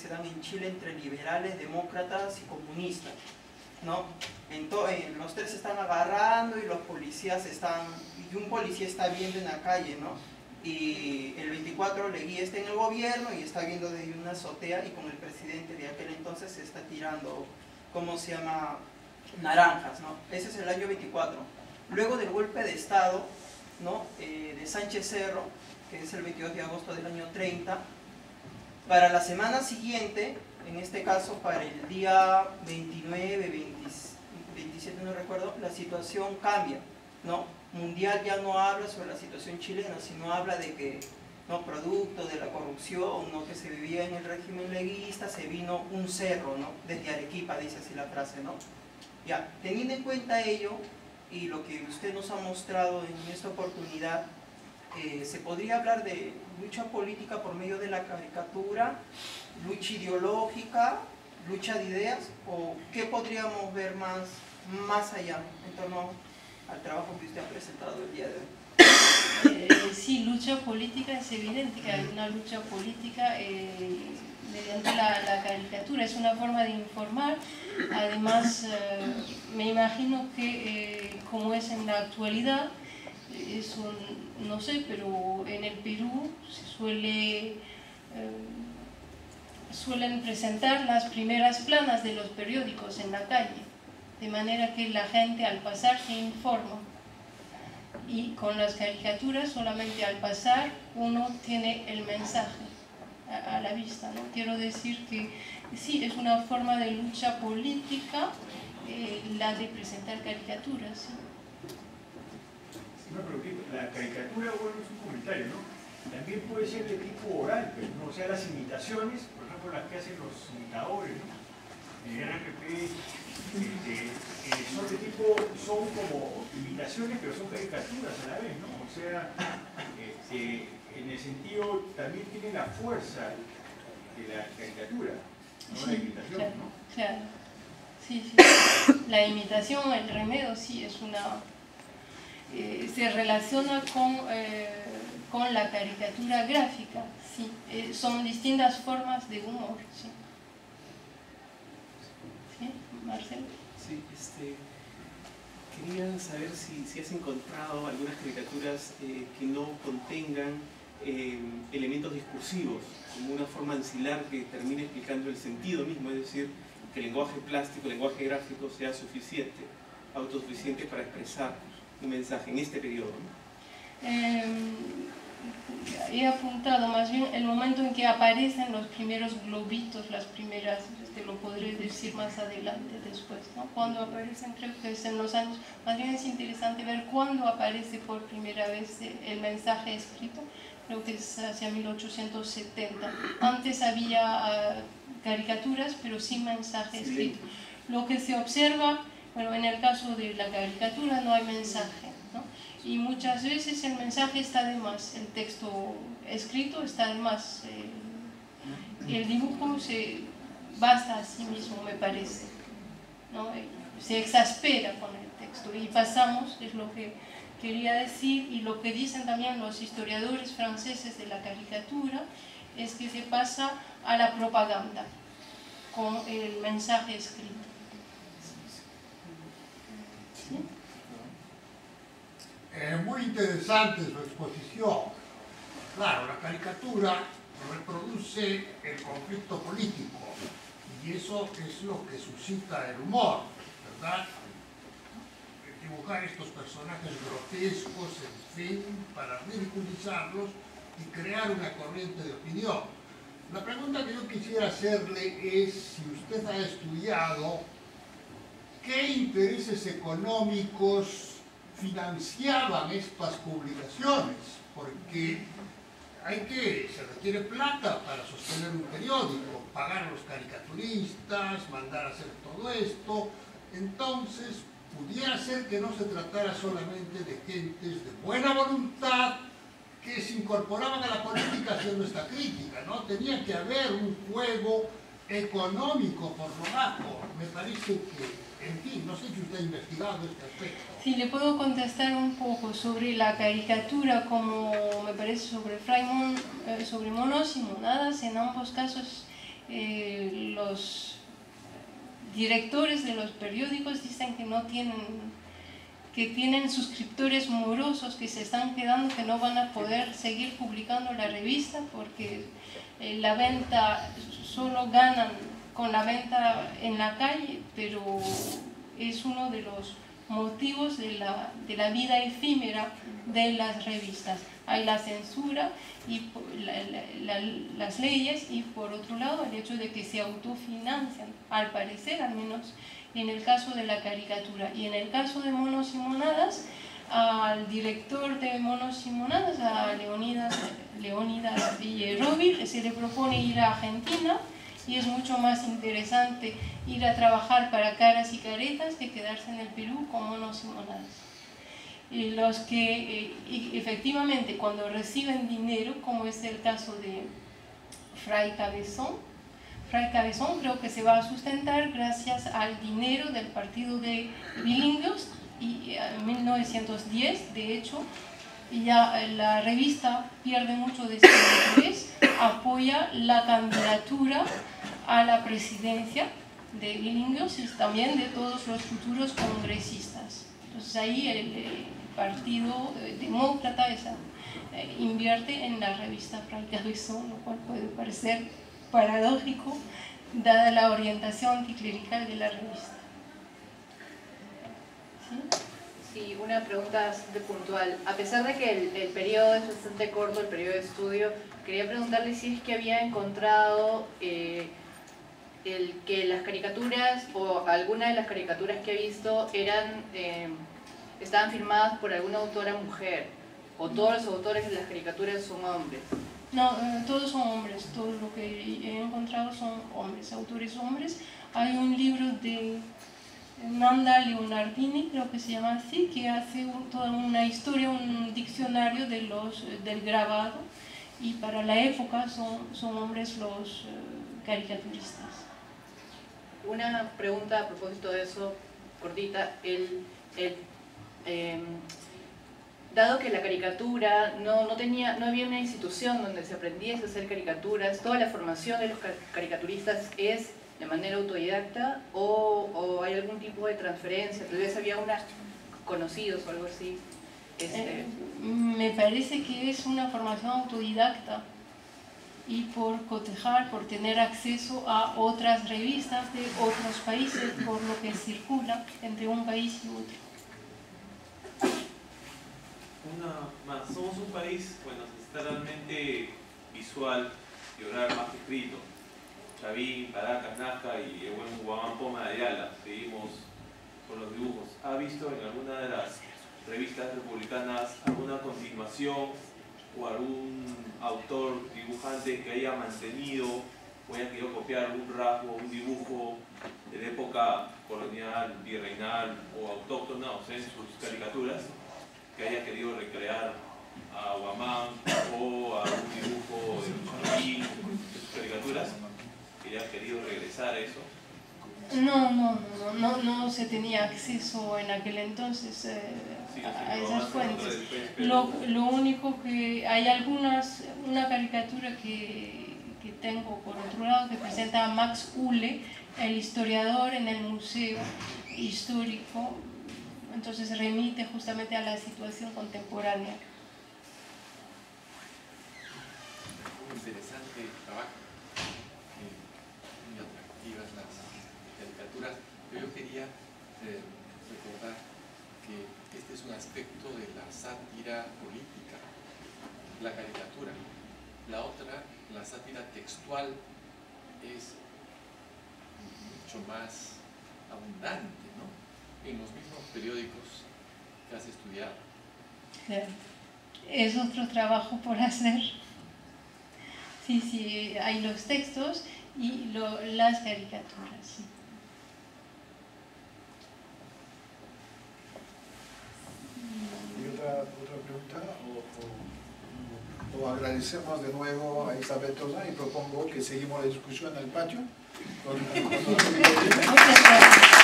se dan en Chile entre liberales, demócratas y comunistas, ¿no? Los tres se están agarrando y los policías y un policía está viendo en la calle, ¿no? Y el 24 Leguía está en el gobierno y está viendo desde una azotea y con el presidente de aquel entonces se está tirando, ¿cómo se llama? Naranjas, ¿no? Ese es el año 24. Luego del golpe de Estado, ¿no? De Sánchez Cerro, que es el 22 de agosto del año 30, para la semana siguiente, en este caso para el día 29, 27, no recuerdo, la situación cambia, ¿no? Mundial ya no habla sobre la situación chilena, sino habla de que, ¿no? Producto de la corrupción, ¿no? Que se vivía en el régimen leguista, se vino un cerro, ¿no? Desde Arequipa, dice así la frase, ¿no? Ya, teniendo en cuenta ello y lo que usted nos ha mostrado en esta oportunidad, se podría hablar de lucha política por medio de la caricatura, lucha ideológica, lucha de ideas, o qué podríamos ver más allá en torno al trabajo que usted ha presentado el día de hoy. Sí, lucha política, es evidente que hay una lucha política mediante la caricatura, es una forma de informar. Además, me imagino que como es en la actualidad, no sé, pero en el Perú suelen presentar las primeras planas de los periódicos en la calle, de manera que la gente al pasar se informa. Y con las caricaturas, solamente al pasar, uno tiene el mensaje a la vista, ¿no? Quiero decir que sí, es una forma de lucha política, la de presentar caricaturas, ¿sí? No, pero la caricatura, bueno, es un comentario, ¿no? También puede ser de tipo oral, pero, ¿no? O sea, las imitaciones, por ejemplo, las que hacen los imitadores, ¿no? En RPP, son como imitaciones, pero son caricaturas a la vez, ¿no? O sea, en el sentido, también tiene la fuerza de la caricatura, ¿no? Sí, la imitación, claro, ¿no? claro. Sí, sí. La imitación, el remedio, sí, es una... se relaciona con la caricatura gráfica, sí. Son distintas formas de humor, sí. ¿Sí, Marcelo? Sí, quería saber si has encontrado algunas caricaturas que no contengan elementos discursivos, como una forma ancilar que termine explicando el sentido mismo, es decir, que el lenguaje plástico, el lenguaje gráfico sea autosuficiente para expresar un mensaje en este periodo, ¿no? He apuntado más bien el momento en que aparecen los primeros globitos, las primeras, lo podré decir más adelante después, ¿no? Cuando aparecen, creo que es en los años, más bien es interesante ver cuándo aparece por primera vez el mensaje escrito, creo que es hacia 1870. Antes había caricaturas, pero sin mensaje escrito. Lo que se observa, bueno, en el caso de la caricatura no hay mensaje, ¿no? Y muchas veces el mensaje está de más, el texto escrito está de más, el dibujo basta a sí mismo, me parece, ¿no? Se exaspera con el texto y pasamos, es lo que quería decir, y lo que dicen también los historiadores franceses de la caricatura, es que se pasa a la propaganda con el mensaje escrito. ¿Sí? Muy interesante su exposición. Claro, la caricatura reproduce el conflicto político y eso es lo que suscita el humor, ¿verdad? Dibujar estos personajes grotescos, en fin, para ridiculizarlos y crear una corriente de opinión. La pregunta que yo quisiera hacerle es si usted ha estudiado qué intereses económicos financiaban estas publicaciones, porque se requiere plata para sostener un periódico, pagar a los caricaturistas, mandar a hacer todo esto. Entonces, pudiera ser que no se tratara solamente de gentes de buena voluntad que se incorporaban a la política haciendo esta crítica, ¿no? Tenía que haber un juego económico por lo bajo. Me parece que, en fin, no sé si usted ha investigado este aspecto. Sí, le puedo contestar un poco sobre la caricatura, como me parece sobre sobre monos y monadas. En ambos casos los directores de los periódicos dicen que no tienen, que tienen suscriptores morosos que se están quedando, que no van a poder seguir publicando la revista porque la venta, solo ganan con la venta en la calle, pero es uno de los motivos de la vida efímera de las revistas. Hay la censura y las leyes, y por otro lado el hecho de que se autofinancian, al parecer, al menos en el caso de la caricatura. Y en el caso de Monos y Monadas, al director de Monos y Monadas, a Leónidas Villarroel, se le propone ir a Argentina, y es mucho más interesante ir a trabajar para Caras y Caretas que quedarse en el Perú con Monos y Monadas. Y los que efectivamente cuando reciben dinero, como es el caso de Fray Cabezón creo que se va a sustentar gracias al dinero del partido de bilingües, y en 1910, de hecho, ya la revista pierde mucho de su interés, apoya la candidatura a la presidencia de bilingües y también de todos los futuros congresistas. Entonces ahí el partido demócrata invierte en la revista Fray Cabezón, lo cual puede parecer paradójico dada la orientación anticlerical de la revista. ¿Sí? Sí, una pregunta bastante puntual. A pesar de que el periodo es bastante corto, el periodo de estudio, quería preguntarle si es que había encontrado que las caricaturas o alguna de las caricaturas que he visto estaban firmadas por alguna autora mujer, o todos los autores de las caricaturas son hombres. No, todos son hombres, todo lo que he encontrado son hombres, autores hombres. Hay un libro de Nanda Leonardini, creo que se llama así, que hace toda una historia, un diccionario del grabado, y para la época son hombres los caricaturistas. Una pregunta a propósito de eso, cortita. Dado que la caricatura no había una institución donde se aprendiese a hacer caricaturas, toda la formación de los caricaturistas es de manera autodidacta, o hay algún tipo de transferencia, tal vez había unos conocidos o algo así. Me parece que es una formación autodidacta, y por cotejar, por tener acceso a otras revistas de otros países, por lo que circula entre un país y otro. Una más, somos un país, bueno, realmente visual y oral más que escrito. Chavín, Caracas, Nazca y el buen Guamán Poma de Ayala. Seguimos con los dibujos. ¿Ha visto en alguna de las revistas republicanas alguna continuación o algún autor, dibujante que haya mantenido o haya querido copiar algún rasgo, un dibujo de la época colonial, virreinal o autóctona, o sea, en sus caricaturas, que haya querido recrear a Guamán o a un dibujo de Chavín, de sus caricaturas, que haya querido regresar a eso? No se tenía acceso en aquel entonces a esas fuentes. Lo único que hay una caricatura que tengo por otro lado que presenta a Max Uhle, el historiador, en el museo histórico, entonces remite justamente a la situación contemporánea. Muy interesante el trabajo, muy atractivas las caricaturas, pero yo quería recordar que este es un aspecto de la sátira política, la caricatura. La otra, la sátira textual, es mucho más abundante, ¿no? En los mismos periódicos que has estudiado. Claro. Es otro trabajo por hacer. Sí, hay los textos y las caricaturas. Sí. ¿Y otra pregunta? O agradecemos de nuevo a Isabel Tosa y propongo que seguimos la discusión en el patio. Muchas gracias.